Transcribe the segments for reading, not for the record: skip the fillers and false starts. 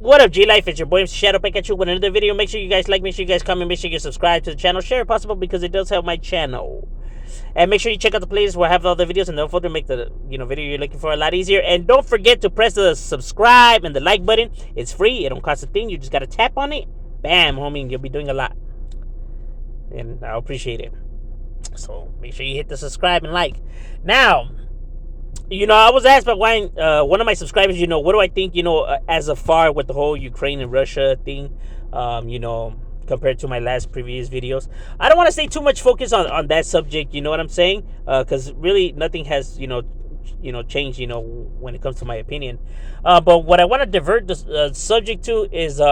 What up, G Life? It's your boy MC Shadow back at you with another video. Make sure you guys like, make sure you guys comment, make sure you subscribe to the channel, share if possible because it does help my channel. And make sure you check out the playlist where I have all the videos, and don't forget to make the video you're looking for a lot easier. And don't forget to press the subscribe and the like button. It's free. It don't cost a thing. You just gotta tap on it. Bam, homie. You'll be doing a lot, and I'll appreciate it. So make sure you hit the subscribe and like. Now, I was asked by one of my subscribers, what do I think, as of far with the whole Ukraine and Russia thing, compared to my last previous videos. I don't want to say too much focus on that subject, you know what I'm saying? Because really nothing has, changed, when it comes to my opinion. But what I want to divert the subject to is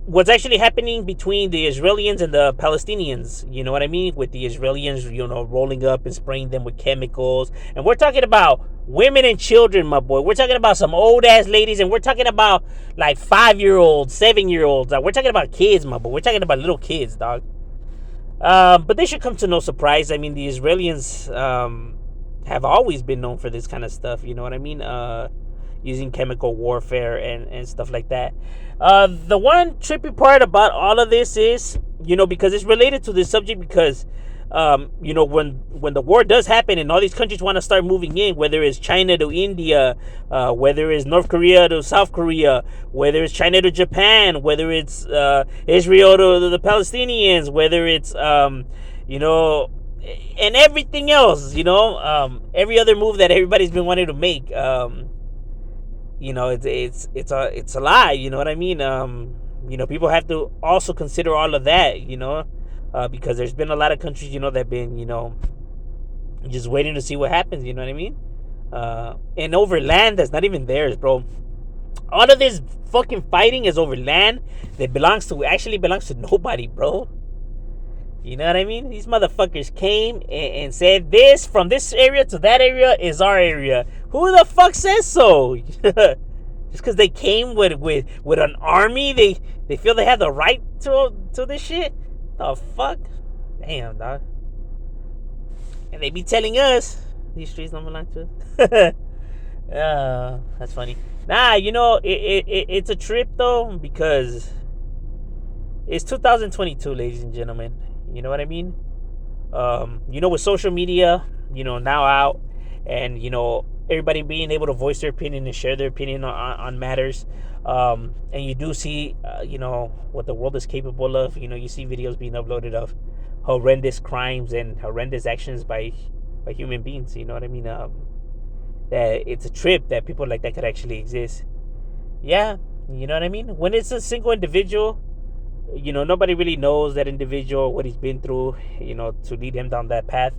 what's actually happening between the Israelis and the Palestinians, you know what I mean? With the Israelis, rolling up and spraying them with chemicals. And we're talking about women and children, my boy. We're talking about some old-ass ladies, and we're talking about, like, 5-year-olds, 7-year-olds. We're talking about kids, my boy. We're talking about little kids, dog. But they should come to no surprise. I mean, the Israelis have always been known for this kind of stuff, you know what I mean? Using chemical warfare and stuff like that. The one trippy part about all of this is, because it's related to this subject, because, when the war does happen and all these countries want to start moving in, whether it's China to India, whether it's North Korea to South Korea, whether it's China to Japan, whether it's Israel to the Palestinians, whether it's, and everything else, every other move that everybody's been wanting to make, it's a lie, you know what I mean? People have to also consider all of that, because there's been a lot of countries, that have been, just waiting to see what happens, you know what I mean? And over land that's not even theirs, bro. All of this fucking fighting is over land that actually belongs to nobody, bro. You know what I mean? These motherfuckers came and said this from this area to that area is our area. Who the fuck says so? Just because they came with an army, they feel they have the right to this shit? The fuck? Damn, dog. And they be telling us these streets don't belong to us. That's funny. Nah, it's a trip though, because it's 2022, ladies and gentlemen. You know what I mean? With social media, now out, and, everybody being able to voice their opinion and share their opinion on matters. And you do see, what the world is capable of. You see videos being uploaded of horrendous crimes and horrendous actions by human beings. You know what I mean? That it's a trip that people like that could actually exist. Yeah, you know what I mean? When it's a single individual, nobody really knows that individual, what he's been through, to lead him down that path.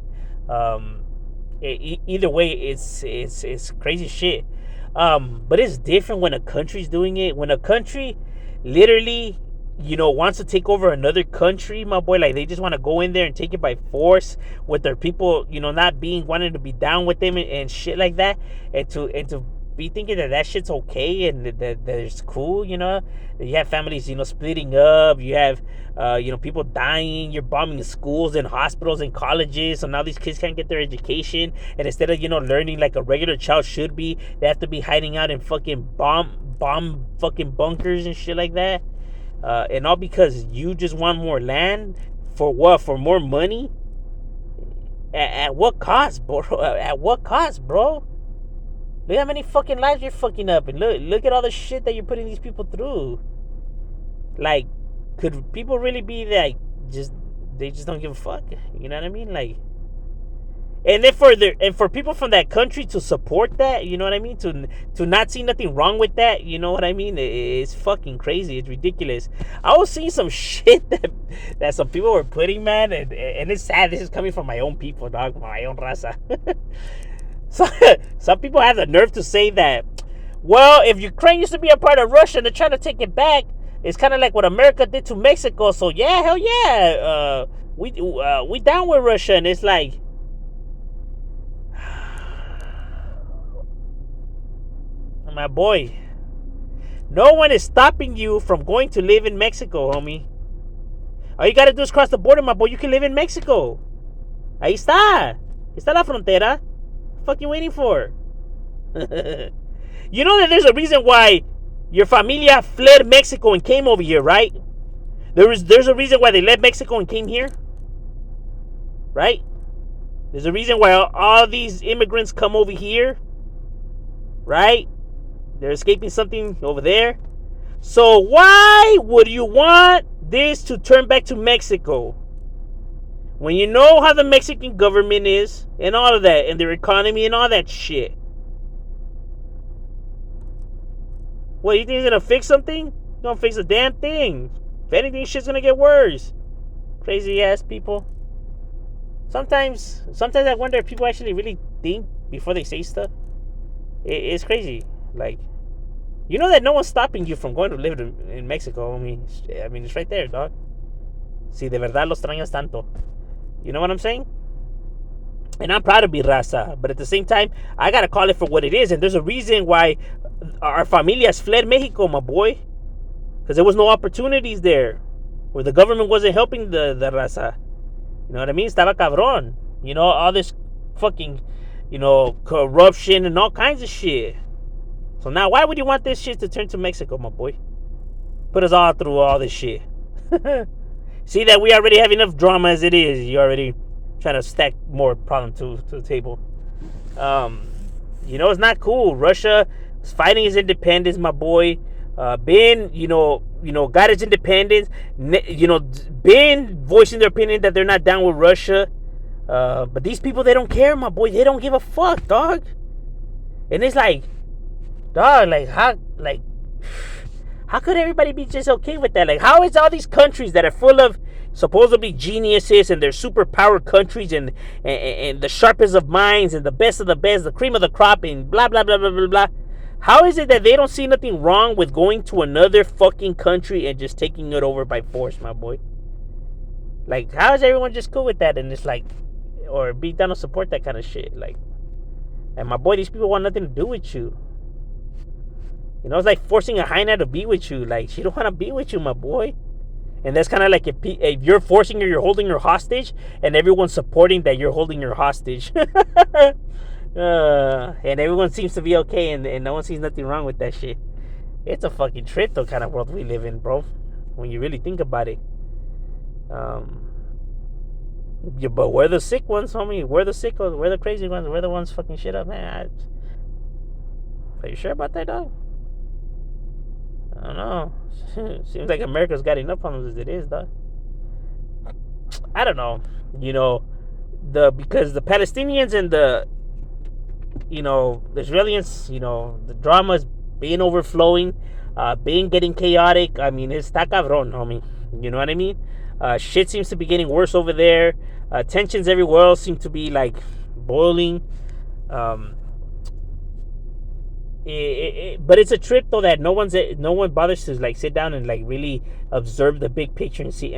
Either way, it's crazy shit. But it's different when a country's doing it. When a country literally, wants to take over another country, my boy, like they just want to go in there and take it by force with their people, not wanting to be down with them and shit like that, and to be thinking that shit's okay and that it's cool, you have families, splitting up, you have, people dying, you're bombing schools and hospitals and colleges, so now these kids can't get their education, and instead of, learning like a regular child should be, they have to be hiding out in fucking bomb fucking bunkers and shit like that, and all because you just want more land. For what? For more money? At what cost, bro? At what cost, bro? Look how many fucking lives you're fucking up, and look at all the shit that you're putting these people through. Like, could people really be like they just don't give a fuck? You know what I mean? Like, and then for people from that country to support that, you know what I mean? To not see nothing wrong with that, you know what I mean? It's fucking crazy. It's ridiculous. I was seeing some shit that some people were putting, man, and it's sad. This is coming from my own people, dog, my own raza. So, some people have the nerve to say that, well, if Ukraine used to be a part of Russia and they're trying to take it back, it's kind of like what America did to Mexico. So yeah, hell yeah, we down with Russia. And it's like, my boy, no one is stopping you from going to live in Mexico, homie. All you gotta do is cross the border, my boy. You can live in Mexico. Ahí está. Está la frontera. Fuck you waiting for? You know that there's a reason why, Your familia fled Mexico and came over here, right? There's a reason why they left Mexico and came here, right? There's a reason why all these immigrants come over here, right? They're escaping something over there. So why would you want this to turn back to Mexico? When you know how the Mexican government is and all of that, and their economy and all that shit. What, you think it's gonna fix something? It's gonna fix a damn thing. If anything, shit's gonna get worse. Crazy ass people. Sometimes I wonder if people actually really think before they say stuff. It's crazy. Like, you know that no one's stopping you from going to live in Mexico. I mean, it's right there, dog. Si de verdad lo extrañas tanto. You know what I'm saying? And I'm proud to be raza, but at the same time, I gotta call it for what it is. And there's a reason why our familias fled Mexico, my boy, because there was no opportunities there, where the government wasn't helping the raza. You know what I mean? Estaba cabrón. You know, all this fucking, corruption and all kinds of shit. So now, why would you want this shit to turn to Mexico, my boy? Put us all through all this shit. See that we already have enough drama as it is. You already trying to stack more problem to the table. It's not cool. Russia is fighting his independence, my boy. Got its independence. Been voicing their opinion that they're not down with Russia. But these people, they don't care, my boy. They don't give a fuck, dog. And it's like, dog, how could everybody be just okay with that? Like, how is all these countries that are full of supposedly geniuses and they're superpower countries and the sharpest of minds and the best of the best, the cream of the crop and blah, blah, blah, blah, blah, blah. How is it that they don't see nothing wrong with going to another fucking country and just taking it over by force, my boy? Like, how is everyone just cool with that? And it's like, or be down to support that kind of shit. Like, and my boy, these people want nothing to do with you. It's like forcing a hyena to be with you. Like, she don't want to be with you, my boy. And that's kind of like if you're forcing her, you're holding her hostage, and everyone's supporting that you're holding her hostage. And everyone seems to be okay, and no one sees nothing wrong with that shit. It's a fucking trip, though, kind of world we live in, bro. When you really think about it. But we're the sick ones, homie. We're the sickos. We're the crazy ones. We're the ones fucking shit up, man. Are you sure about that, dog? I don't know. Seems like America's got enough problems as it is, dog. I don't know. Because the Palestinians and the Israelis, the drama's being overflowing, getting chaotic. I mean, it's está cabrón, homie. You know what I mean? Shit seems to be getting worse over there. Tensions everywhere else seem to be like boiling. But it's a trip though that no one bothers to like sit down and like really observe the big picture and see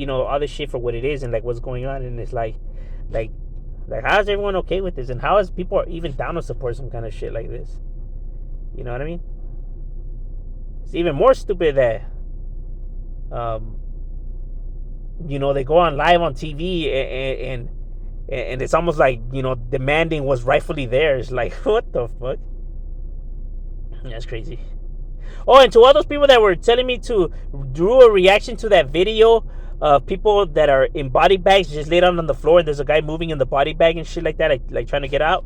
all this shit for what it is and like what's going on. And it's like how is everyone okay with this, and how is people even down to support some kind of shit like this? You know what I mean? It's even more stupid that they go on live on TV and it's almost like demanding what's rightfully theirs. Like, what the fuck? That's crazy. Oh, and to all those people that were telling me to do a reaction to that video of people that are in body bags just laid out on the floor and there's a guy moving in the body bag and shit like that, like trying to get out.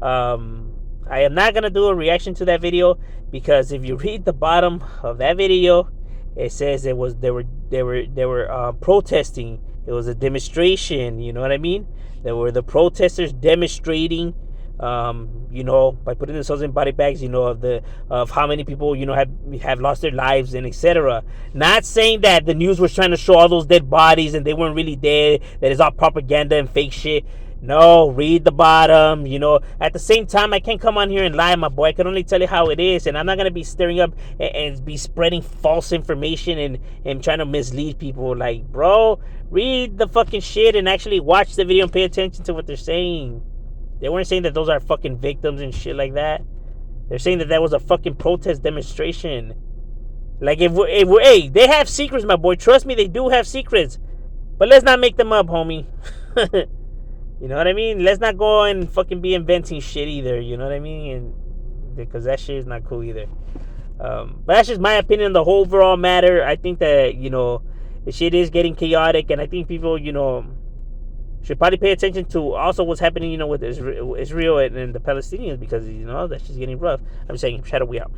I am not gonna do a reaction to that video because if you read the bottom of that video, it says they were protesting. It was a demonstration. You know what I mean? There were the protesters demonstrating. By putting themselves in body bags, of how many people, have lost their lives and etc. Not saying that the news was trying to show all those dead bodies and they weren't really dead, that it's all propaganda and fake shit. No, read the bottom, At the same time, I can't come on here and lie, my boy. I can only tell you how it is, and I'm not going to be stirring up and be spreading false information and trying to mislead people. Like, bro, read the fucking shit and actually watch the video and pay attention to what they're saying. They weren't saying that those are fucking victims and shit like that. They're saying that was a fucking protest demonstration. Like, hey, they have secrets, my boy. Trust me, they do have secrets. But let's not make them up, homie. You know what I mean? Let's not go and fucking be inventing shit either. You know what I mean? And because that shit is not cool either. But that's just my opinion on the whole overall matter. I think that, the shit is getting chaotic, and I think people, should probably pay attention to also what's happening, with Israel and the Palestinians, because, that's just getting rough. I'm saying, Shadow, we out.